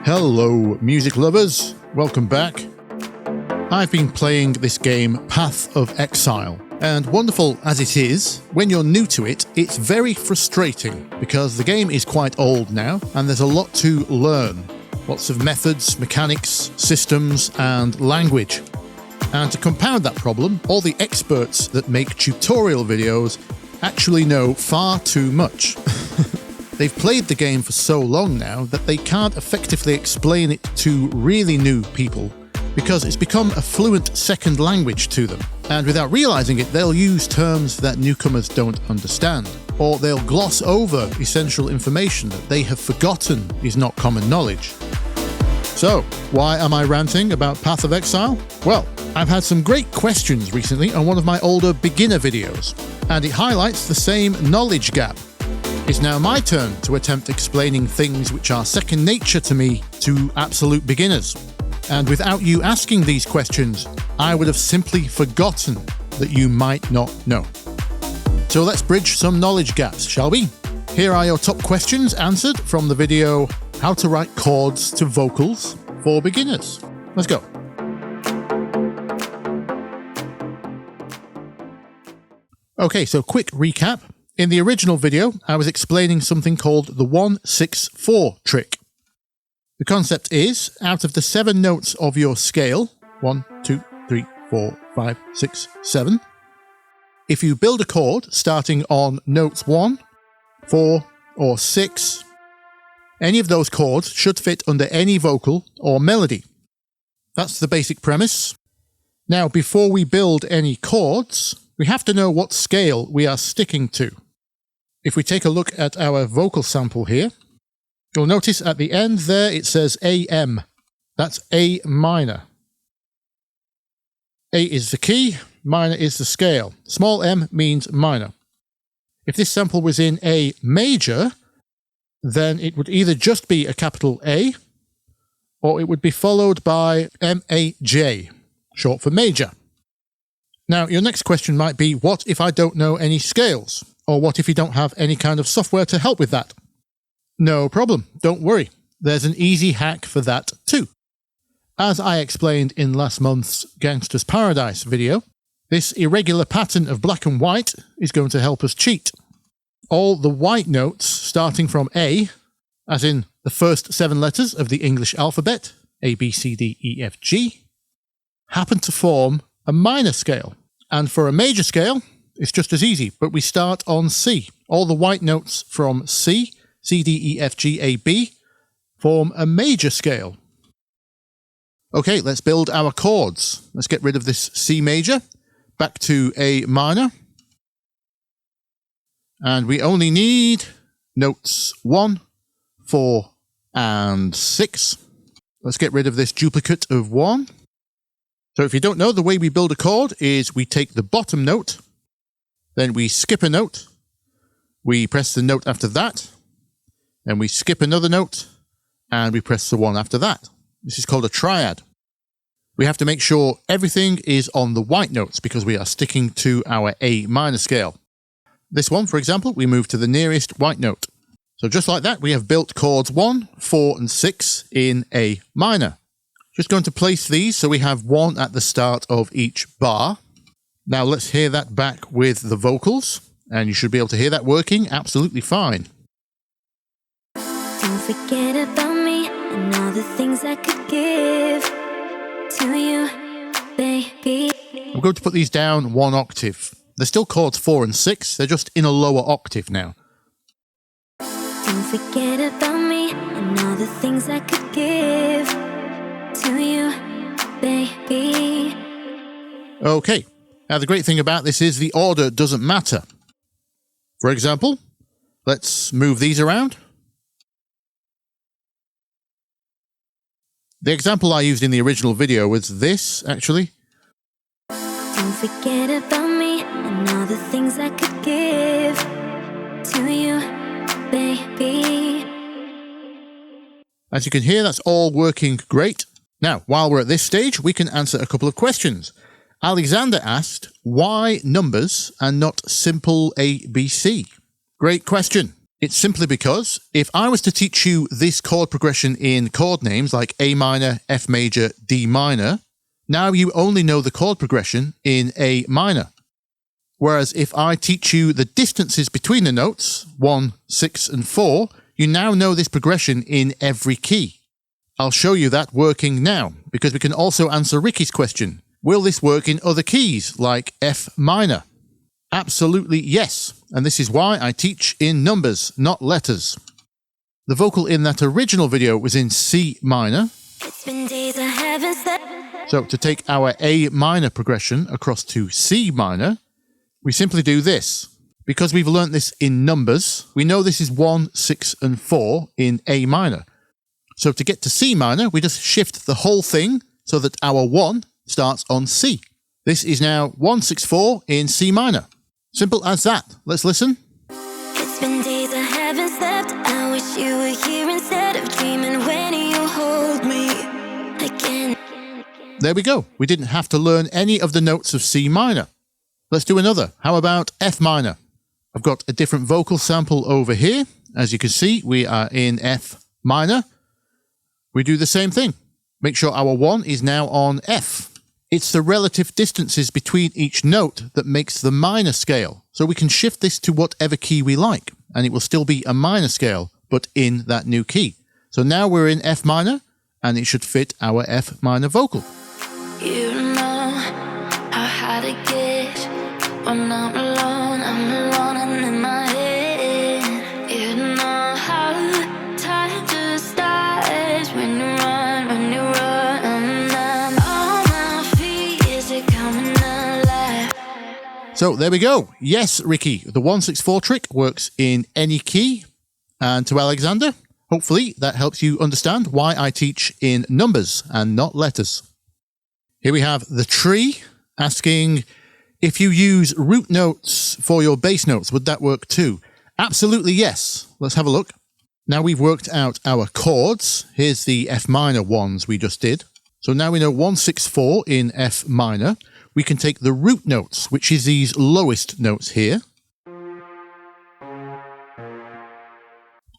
Hello, music lovers. Welcome back. I've been playing this game Path of Exile, and wonderful as it is, when you're new to it, it's very frustrating because the game is quite old now and there's a lot to learn. Lots of methods, mechanics, systems, and language. And to compound that problem, all the experts that make tutorial videos actually know far too much. They've played the game for so long now that they can't effectively explain it to really new people because it's become a fluent second language to them. And without realizing it, they'll use terms that newcomers don't understand, or they'll gloss over essential information that they have forgotten is not common knowledge. So, why am I ranting about Path of Exile? Well, I've had some great questions recently on one of my older beginner videos, and it highlights the same knowledge gap. It's now my turn to attempt explaining things which are second nature to me to absolute beginners. And without you asking these questions, I would have simply forgotten that you might not know. So let's bridge some knowledge gaps, shall we? Here are your top questions answered from the video How to Write Chords to Vocals for Beginners. Let's go. Okay, so quick recap. In the original video, I was explaining something called the 1-6-4 trick. The concept is, out of the 7 notes of your scale, 1, 2, 3, 4, 5, 6, 7, if you build a chord starting on notes 1, 4, or 6, any of those chords should fit under any vocal or melody. That's the basic premise. Now, before we build any chords, we have to know what scale we are sticking to. If we take a look at our vocal sample here, you'll notice at the end there it says AM. That's A minor. A is the key, minor is the scale. Small m means minor. If this sample was in A major, then it would either just be a capital A, or it would be followed by MAJ, short for major. Now, your next question might be, what if I don't know any scales? Or what if you don't have any kind of software to help with that? No problem, don't worry. There's an easy hack for that too. As I explained in last month's Gangster's Paradise video, this irregular pattern of black and white is going to help us cheat. All the white notes starting from A, as in the first 7 letters of the English alphabet, A, B, C, D, E, F, G, happen to form a minor scale. And for a major scale, it's just as easy, but we start on C. All the white notes from C, C, D, E, F, G, A, B, form a major scale. Okay, let's build our chords. Let's get rid of this C major, back to A minor. And we only need notes 1, 4, and 6. Let's get rid of this duplicate of 1. So if you don't know, the way we build a chord is we take the bottom note, then we skip a note, we press the note after that, then we skip another note, and we press the one after that. This is called a triad. We have to make sure everything is on the white notes because we are sticking to our A minor scale. This one, for example, we move to the nearest white note. So just like that, we have built chords 1, 4, and 6 in A minor. Just going to place these so we have 1 at the start of each bar. Now let's hear that back with the vocals, and you should be able to hear that working absolutely fine. Don't forget about me and all the things I could give to you, baby. I'm going to put these down 1 octave. They're still chords 4 and 6, they're just in a lower octave now. Don't forget about me and all the things I could give to you, baby. Okay. Now, the great thing about this is the order doesn't matter. For example, let's move these around. The example I used in the original video was this, actually. Don't forget about me and all the things I could give to you, baby. As you can hear, that's all working great. Now, while we're at this stage, we can answer a couple of questions. Alexander asked, why numbers and not simple ABC? Great question. It's simply because if I was to teach you this chord progression in chord names like A minor, F major, D minor, now you only know the chord progression in A minor. Whereas if I teach you the distances between the notes, 1, 6 and 4, you now know this progression in every key. I'll show you that working now, because we can also answer Ricky's question. Will this work in other keys like F minor? Absolutely yes, and this is why I teach in numbers, not letters. The vocal in that original video was in C minor. It's been days I haven't slept. So to take our A minor progression across to C minor, we simply do this. Because we've learnt this in numbers, we know this is 1, 6 and 4 in A minor. So to get to C minor, we just shift the whole thing so that our 1 starts on C. This is now 1, 6, 4 in C minor. Simple as that. Let's listen. It's been days I haven't slept. I wish you were here instead of dreaming when you hold me again. There we go. We didn't have to learn any of the notes of C minor. Let's do another. How about F minor? I've got a different vocal sample over here. As you can see, we are in F minor. We do the same thing. Make sure our 1 is now on F. It's the relative distances between each note that makes the minor scale. So we can shift this to whatever key we like, and it will still be a minor scale, but in that new key. So now we're in F minor, and it should fit our F minor vocal. You know how hard it gets when I'm alone and in my head. You know how time just starts when you run. So there we go. Yes, Ricky, the 164 trick works in any key. And to Alexander, hopefully that helps you understand why I teach in numbers and not letters. Here we have the tree asking if you use root notes for your bass notes, would that work too? Absolutely yes. Let's have a look. Now we've worked out our chords. Here's the F minor ones we just did. So now we know 164 in F minor. We can take the root notes, which is these lowest notes here,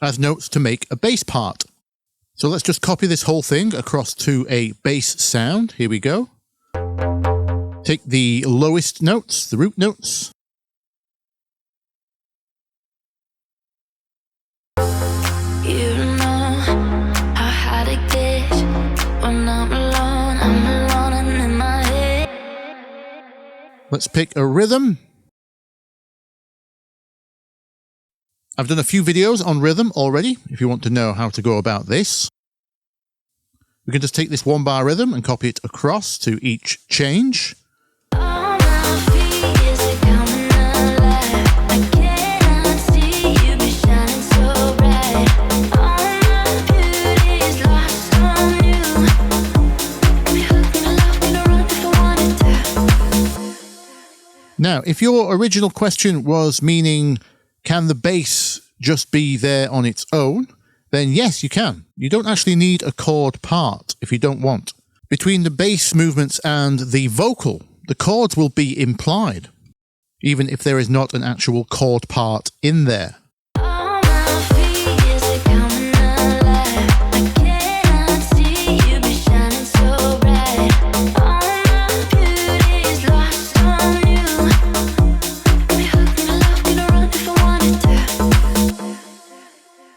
as notes to make a bass part. So let's just copy this whole thing across to a bass sound. Here we go. Take the lowest notes, the root notes. You know how hard it gets when I'm alone and in my head. Let's pick a rhythm. I've done a few videos on rhythm already, if you want to know how to go about this. We can just take this 1-bar rhythm and copy it across to each change. Now, if your original question was meaning, can the bass just be there on its own? Then yes, you can. You don't actually need a chord part if you don't want. Between the bass movements and the vocal, the chords will be implied, even if there is not an actual chord part in there.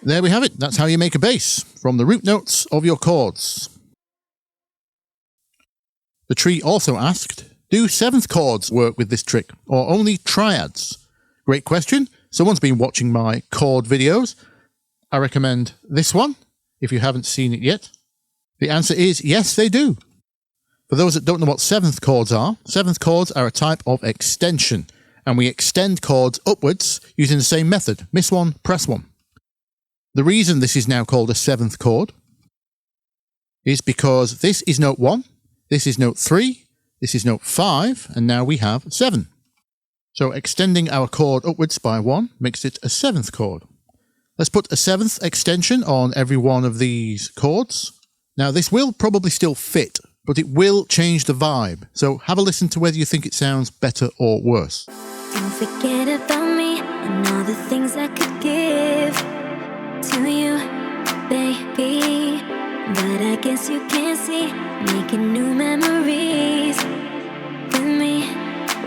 There we have it. That's how you make a bass, from the root notes of your chords. The tree also asked, do 7th chords work with this trick, or only triads? Great question. Someone's been watching my chord videos. I recommend this one, if you haven't seen it yet. The answer is yes, they do. For those that don't know what 7th chords are, 7th chords are a type of extension, and we extend chords upwards using the same method. Miss one, press one. The reason this is now called a 7th chord is because this is note 1, this is note 3, this is note 5, and now we have 7. So extending our chord upwards by 1 makes it a 7th chord. Let's put a 7th extension on every one of these chords. Now this will probably still fit, but it will change the vibe. So have a listen to whether you think it sounds better or worse. Don't forget about me and all the things I could give But I guess you can't see, making new memories with me.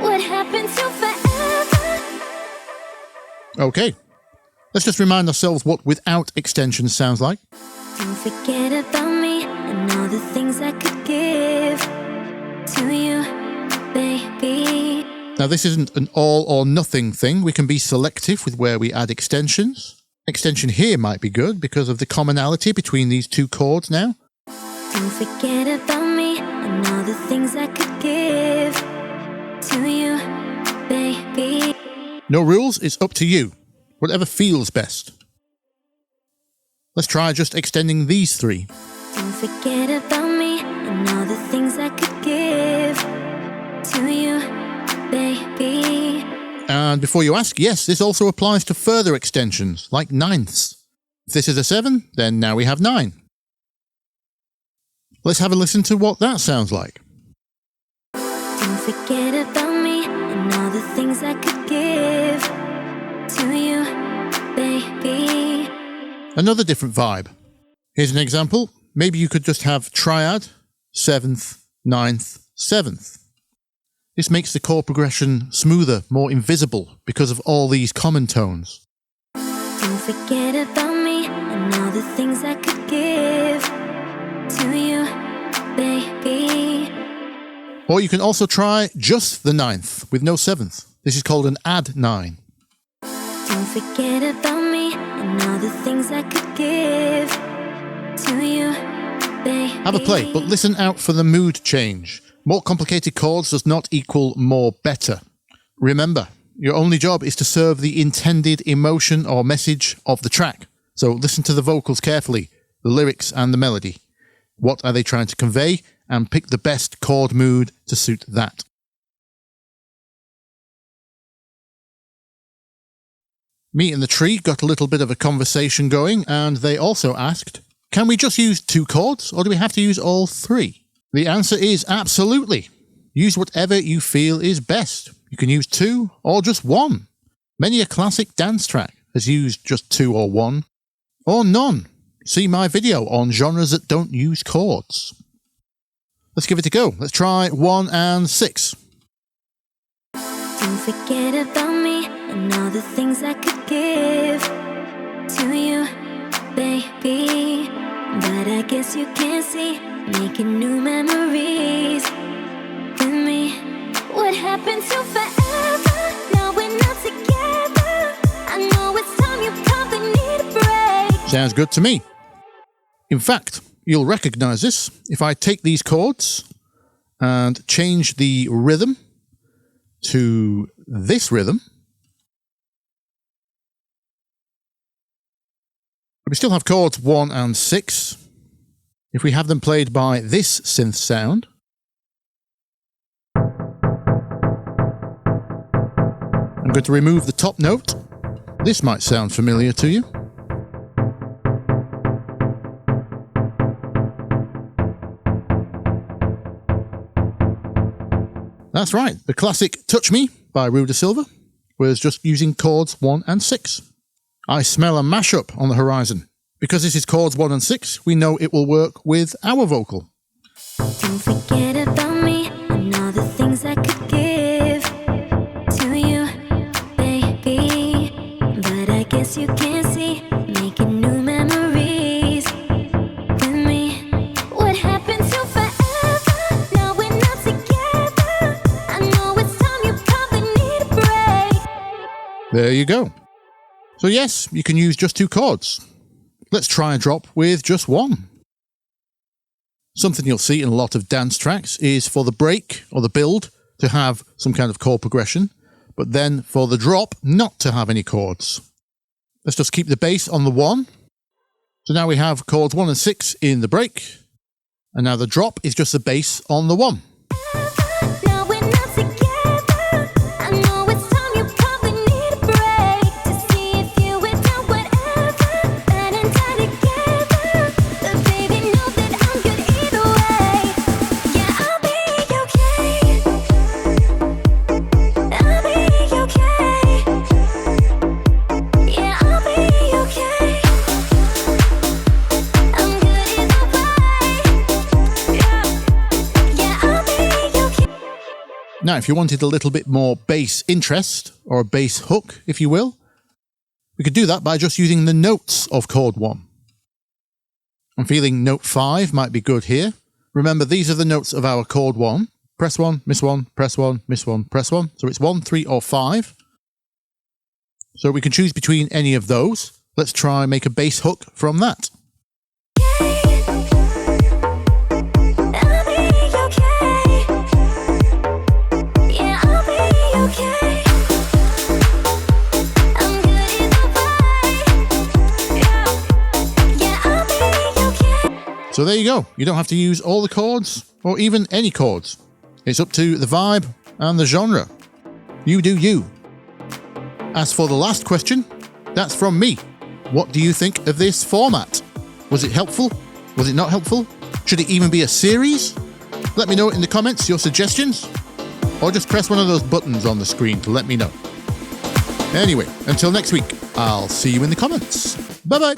What happened to forever? Okay, let's just remind ourselves what without extensions sounds like. Don't forget about me and all the things I could give to you, baby. Now this isn't an all or nothing thing. We can be selective with where we add extensions. Extension here might be good because of the commonality between these two chords now. Don't forget about me and all the things I could give to you, baby. No rules, it's up to you. Whatever feels best. Let's try just extending these three. Don't forget about me and all the things I could give to you, baby. And before you ask, yes, this also applies to further extensions, like ninths. If this is a 7, then now we have 9. Let's have a listen to what that sounds like. Don't forget about me and all the things I could give to you, baby. Another different vibe. Here's an example. Maybe you could just have triad, 7th, 9th, 7th. This makes the chord progression smoother, more invisible, because of all these common tones. Don't forget about me and all the things I could give to you, baby. Or you can also try just the 9th, with no 7th. This is called an add 9. Don't forget about me and all the things I could give to you, baby. Have a play, but listen out for the mood change. More complicated chords does not equal more better. Remember, your only job is to serve the intended emotion or message of the track. So listen to the vocals carefully, the lyrics and the melody. What are they trying to convey? And pick the best chord mood to suit that. Me and the tree got a little bit of a conversation going, and they also asked, can we just use 2 chords, or do we have to use all 3? The answer is absolutely. Use whatever you feel is best. You can use 2 or just 1. Many a classic dance track has used just 2 or 1, or none. See my video on genres that don't use chords. Let's give it a go. Let's try 1 and 6. Don't forget about me and all the things I could give to you, baby. But I guess you can't see, making new memories with me. What happened to forever? Now we're not together. I know it's time, you probably need a break. Sounds good to me. In fact, you'll recognize this if I take these chords and change the rhythm to this rhythm. We still have chords 1 and 6. If we have them played by this synth sound, I'm going to remove the top note. This might sound familiar to you. That's right, the classic Touch Me by Rue de Silva was just using chords 1 and 6. I smell a mashup on the horizon. Because this is chords 1 and 6, we know it will work with our vocal. Don't forget about me and all the things I could give to you, baby. But I guess you can't see, making new memories with me. What happened to forever? Now we're not together. I know it's time, you probably need a break. There you go. So yes, you can use just 2 chords. Let's try a drop with just 1. Something you'll see in a lot of dance tracks is for the break or the build to have some kind of chord progression, but then for the drop not to have any chords. Let's just keep the bass on the 1. So now we have chords 1 and 6 in the break, and now the drop is just the bass on the 1. Now we're not together. I know it's time, you probably need a break to see if you were down whatever. Bad and tied together, but baby, know that I'm good either way. Yeah, I'll be okay. I'll be okay. Yeah, I'll be okay. I'm good either way. Now, if you wanted a little bit more bass interest, or a bass hook, if you will, we could do that by just using the notes of chord 1. I'm feeling note 5 might be good here. Remember, these are the notes of our chord 1. Press 1, miss 1, press 1, miss 1, press 1. So it's 1, 3, or 5. So we can choose between any of those. Let's try and make a bass hook from that. So there you go. You don't have to use all the chords, or even any chords. It's up to the vibe and the genre. You do you. As for the last question, that's from me. What do you think of this format? Was it helpful? Was it not helpful? Should it even be a series? Let me know in the comments your suggestions, or just press one of those buttons on the screen to let me know. Anyway, until next week, I'll see you in the comments. Bye-bye.